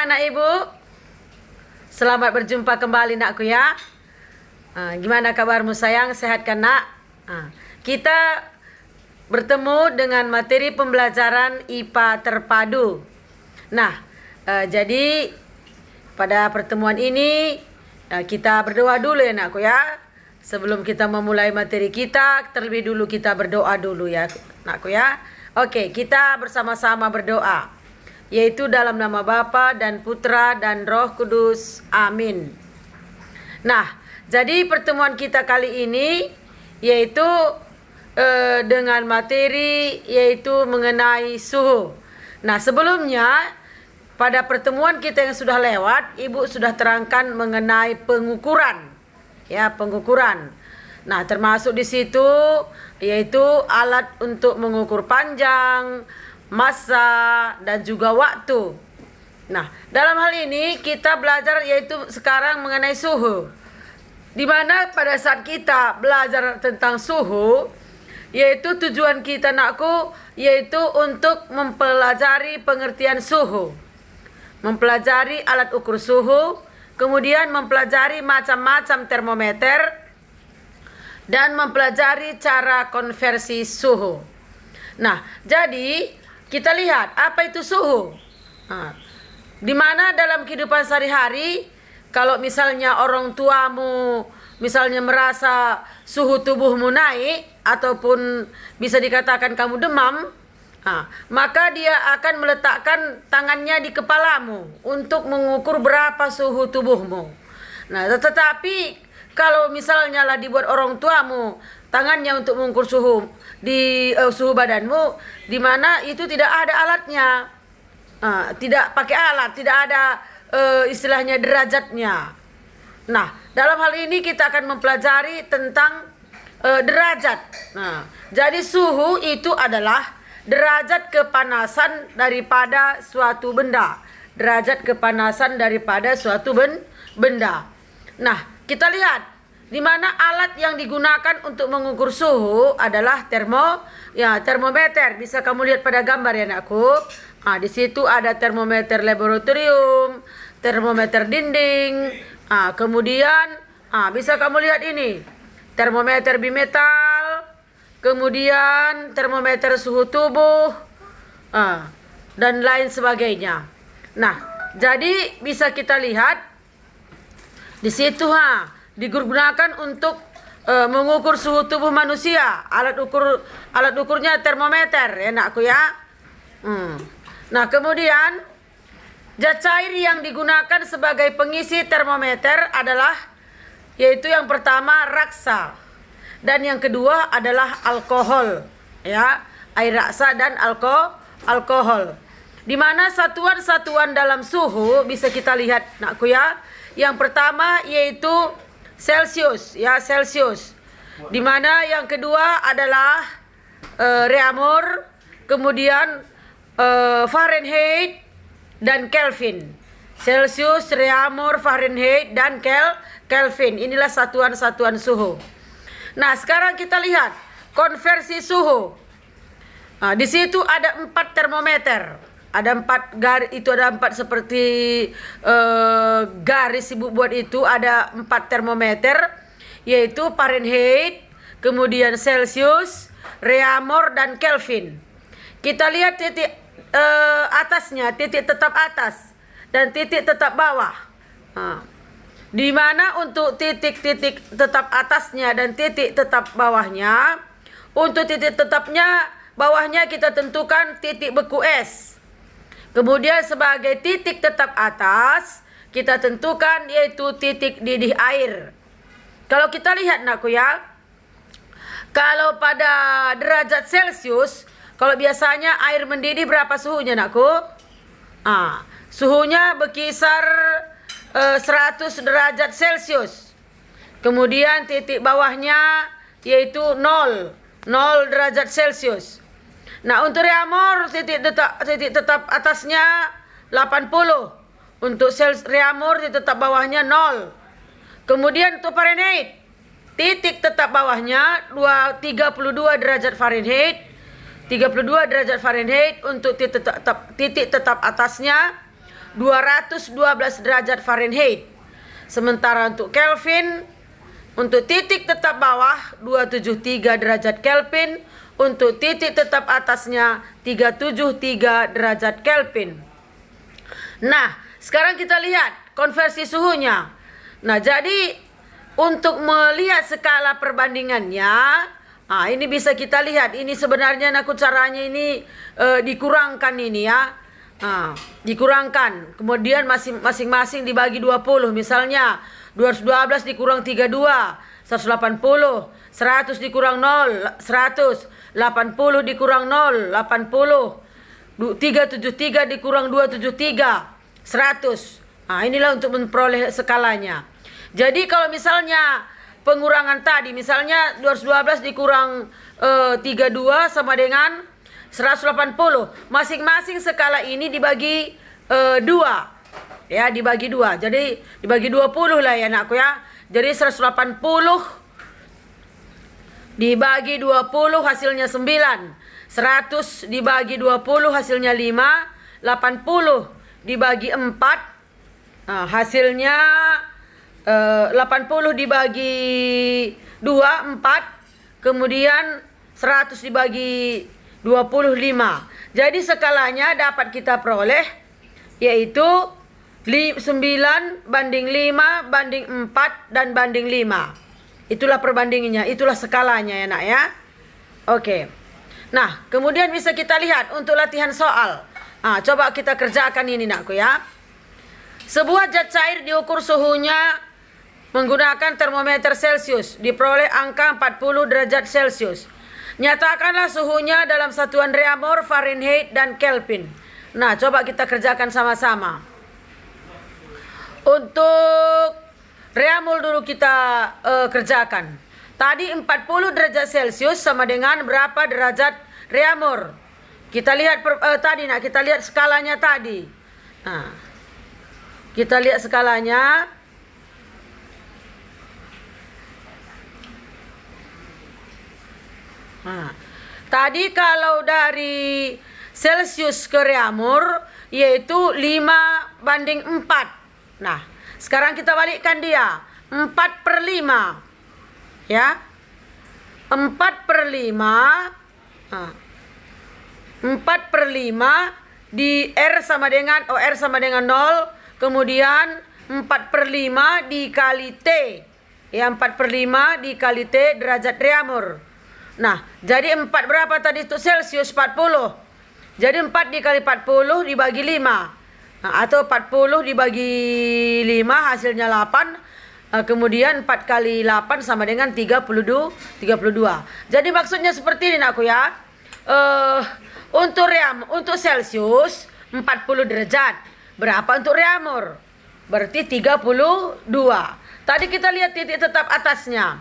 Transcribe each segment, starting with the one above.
anak ibu, selamat berjumpa kembali nakku ya. Gimana kabarmu sayang, sehat kan nak? Kita bertemu dengan materi pembelajaran IPA terpadu. Nah, jadi pada pertemuan ini kita berdoa dulu ya nakku ya. Sebelum kita memulai materi kita, terlebih dulu kita berdoa dulu ya nakku ya. Oke, kita bersama-sama berdoa. Yaitu dalam nama Bapa dan Putra dan Roh Kudus. Amin. Nah, jadi pertemuan kita kali ini yaitu dengan materi yaitu mengenai suhu. Nah, sebelumnya pada pertemuan kita yang sudah lewat, Ibu sudah terangkan mengenai pengukuran. Ya, pengukuran. Nah, termasuk di situ yaitu alat untuk mengukur panjang, masa, dan juga waktu. Nah, dalam hal ini kita belajar yaitu sekarang mengenai suhu. Di mana pada saat kita belajar tentang suhu, yaitu tujuan kita nakku yaitu untuk mempelajari pengertian suhu. Mempelajari alat ukur suhu, kemudian mempelajari macam-macam termometer, dan mempelajari cara konversi suhu. Nah, jadi kita lihat apa itu suhu. Di mana dalam kehidupan sehari-hari, kalau misalnya orang tuamu misalnya merasa suhu tubuhmu naik ataupun bisa dikatakan kamu demam, maka dia akan meletakkan tangannya di kepalamu untuk mengukur berapa suhu tubuhmu. Nah, tetapi kalau misalnya lah dibuat orang tuamu tangannya untuk mengukur suhu di suhu badanmu, di mana itu tidak ada alatnya, tidak pakai alat, tidak ada istilahnya derajatnya. Nah, dalam hal ini kita akan mempelajari tentang derajat. Nah, jadi suhu itu adalah derajat kepanasan daripada suatu benda. Derajat kepanasan daripada suatu benda. Nah, kita lihat di mana alat yang digunakan untuk mengukur suhu adalah termometer. Bisa kamu lihat pada gambar ya nakku. Di situ ada termometer laboratorium, termometer dinding. Kemudian bisa kamu lihat ini termometer bimetal, kemudian termometer suhu tubuh, dan lain sebagainya. Nah, jadi bisa kita lihat di situ digunakan untuk mengukur suhu tubuh manusia. Alat ukurnya termometer ya nakku ya. Nah, kemudian zat cair yang digunakan sebagai pengisi termometer adalah yaitu yang pertama raksa dan yang kedua adalah alkohol ya, air raksa dan alkohol. Di mana satuan-satuan dalam suhu bisa kita lihat nakku ya. Yang pertama yaitu Celsius ya, Celsius. Di mana yang kedua adalah Reaumur, kemudian Fahrenheit dan Kelvin. Celsius, Reaumur, Fahrenheit dan Kelvin. Inilah satuan-satuan suhu. Nah, sekarang kita lihat konversi suhu. Di situ ada 4 termometer. Ada 4 garis, itu ada 4 seperti garis ibu buat itu, ada 4 termometer yaitu Fahrenheit, kemudian Celsius, Reaumur dan Kelvin. Kita lihat titik atasnya, titik tetap atas dan titik tetap bawah. Di mana untuk titik-titik tetap atasnya dan titik tetap bawahnya, untuk titik tetapnya bawahnya kita tentukan titik beku es. Kemudian sebagai titik tetap atas kita tentukan yaitu titik didih air. Kalau kita lihat nakku ya, kalau pada derajat Celsius, kalau biasanya air mendidih berapa suhunya nakku? Suhunya berkisar 100 derajat Celsius. Kemudian titik bawahnya yaitu 0 derajat Celsius. Nah, untuk Reaumur titik tetap atasnya 80. Untuk Reaumur titik tetap bawahnya 0. Kemudian untuk Fahrenheit titik tetap bawahnya 32 derajat Fahrenheit. 32 derajat Fahrenheit untuk titik tetap atasnya 212 derajat Fahrenheit. Sementara untuk Kelvin, untuk titik tetap bawah 273 derajat Kelvin, untuk titik tetap atasnya 373 derajat Kelvin. Nah, sekarang kita lihat konversi suhunya. Nah, jadi untuk melihat skala perbandingannya, ini bisa kita lihat. Ini sebenarnya caranya ini dikurangkan ini ya. Dikurangkan. Kemudian masing-masing dibagi 20. Misalnya 212 dikurang 32, 180. 100 dikurang 0, 100. 80 dikurang 0, 80. 373 dikurang 273, 100. Inilah untuk memperoleh skalanya. Jadi kalau misalnya pengurangan tadi, misalnya 212 dikurang 32 sama dengan 180. Masing-masing skala ini dibagi 2. Ya, dibagi 2. Jadi dibagi 20 lah ya anakku ya. Jadi 180 dibagi 20 hasilnya 9. 100 dibagi 20 hasilnya 5. 80 dibagi 4 hasilnya 80 dibagi 2, 4. Kemudian 100 dibagi 25. Jadi skalanya dapat kita peroleh yaitu 9 banding 5 banding 4 dan banding 5. Itulah perbandingannya, itulah skalanya ya nak ya. Oke. Nah, kemudian bisa kita lihat untuk latihan soal. Coba kita kerjakan ini nakku ya. Sebuah zat cair diukur suhunya menggunakan termometer Celcius, diperoleh angka 40 derajat Celcius. Nyatakanlah suhunya dalam satuan Reaumur, Fahrenheit, dan Kelvin. Nah, coba kita kerjakan sama-sama. Untuk Reaumur dulu kita kerjakan. Tadi 40 derajat Celcius sama dengan berapa derajat Reaumur? Kita lihat kita lihat skalanya tadi. Kita lihat skalanya. Tadi kalau dari Celcius ke Reaumur yaitu 5 banding 4. Nah, sekarang kita balikkan dia. 4/5. Ya. 4/5. 4/5 di R sama dengan R sama dengan 0. Kemudian 4/5 dikali T. Ya, 4/5 dikali T derajat Reaumur. Nah, jadi 4 berapa tadi itu Celcius? 40. Jadi 4 dikali 40 dibagi 5. Atau 40 dibagi 5 hasilnya 8. Kemudian 4 kali 8 sama dengan 32. Jadi maksudnya seperti ini aku ya. Untuk Celcius 40 derajat. Berapa untuk Reaumur? Berarti 32. Tadi kita lihat titik tetap atasnya.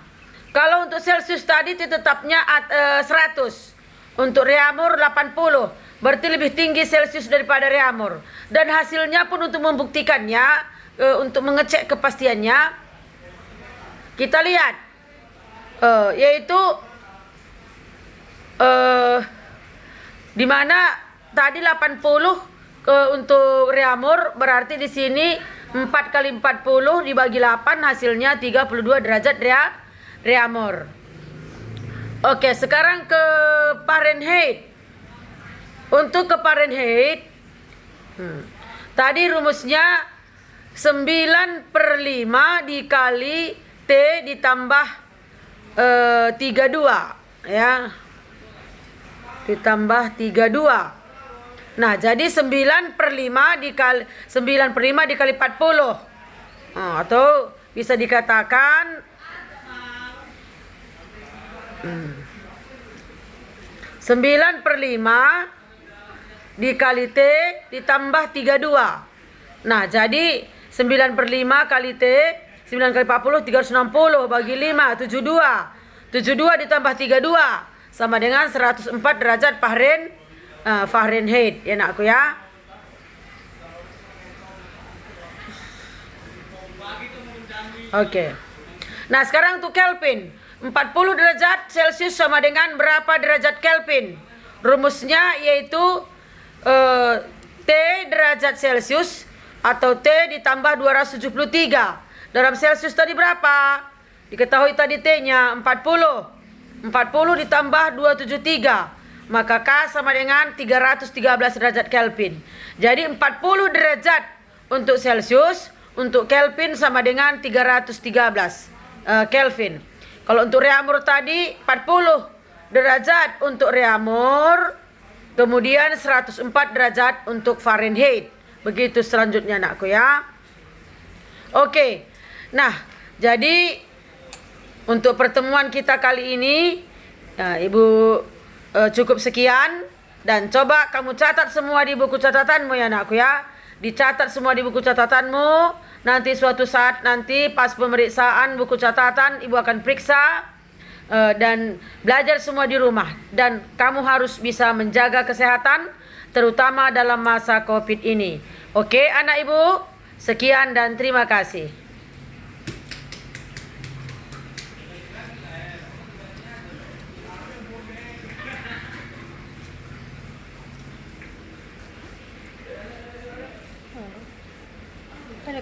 Kalau untuk Celcius tadi titik tetapnya 100. Untuk Reaumur 80. Berarti lebih tinggi Celcius daripada Reaumur. Dan hasilnya pun untuk membuktikannya, untuk mengecek kepastiannya, kita lihat. Yaitu di mana tadi 80 untuk Reaumur, berarti di sini 4 kali 40 dibagi 8 hasilnya 32 derajat Reaumur. Oke, sekarang ke Fahrenheit. Untuk ke Fahrenheit, tadi rumusnya 9/5 dikali T ditambah 32 ya. Ditambah 32. Nah, jadi 9/5 dikali 40. Atau bisa dikatakan 9/5 dikali T ditambah 32. Nah, jadi 9/5 kali T, 9 kali 40, 360 bagi 5, 72. 72 ditambah 32 sama dengan 104 derajat Fahrenheit ya nakku ya. Oke. Nah, sekarang untuk Kelvin. 40 derajat Celcius sama dengan berapa derajat Kelvin? Rumusnya yaitu T derajat Celcius atau T ditambah 273. Dalam Celsius tadi berapa? Diketahui tadi T-nya 40. 40 ditambah 273. Maka K sama dengan 313 derajat Kelvin. Jadi 40 derajat untuk Celsius, untuk Kelvin sama dengan 313 Kelvin. Kalau untuk reamur tadi 40 derajat untuk reamur, kemudian 104 derajat untuk Fahrenheit. Begitu selanjutnya anakku ya. Oke. Nah, jadi untuk pertemuan kita kali ini, Ibu cukup sekian. Dan coba kamu catat semua di buku catatanmu ya anakku ya. Dicatat semua di buku catatanmu. Nanti suatu saat nanti pas pemeriksaan buku catatan Ibu akan periksa. Dan belajar semua di rumah. Dan kamu harus bisa menjaga kesehatan, terutama dalam masa COVID ini. Oke anak Ibu, sekian dan terima kasih. Ada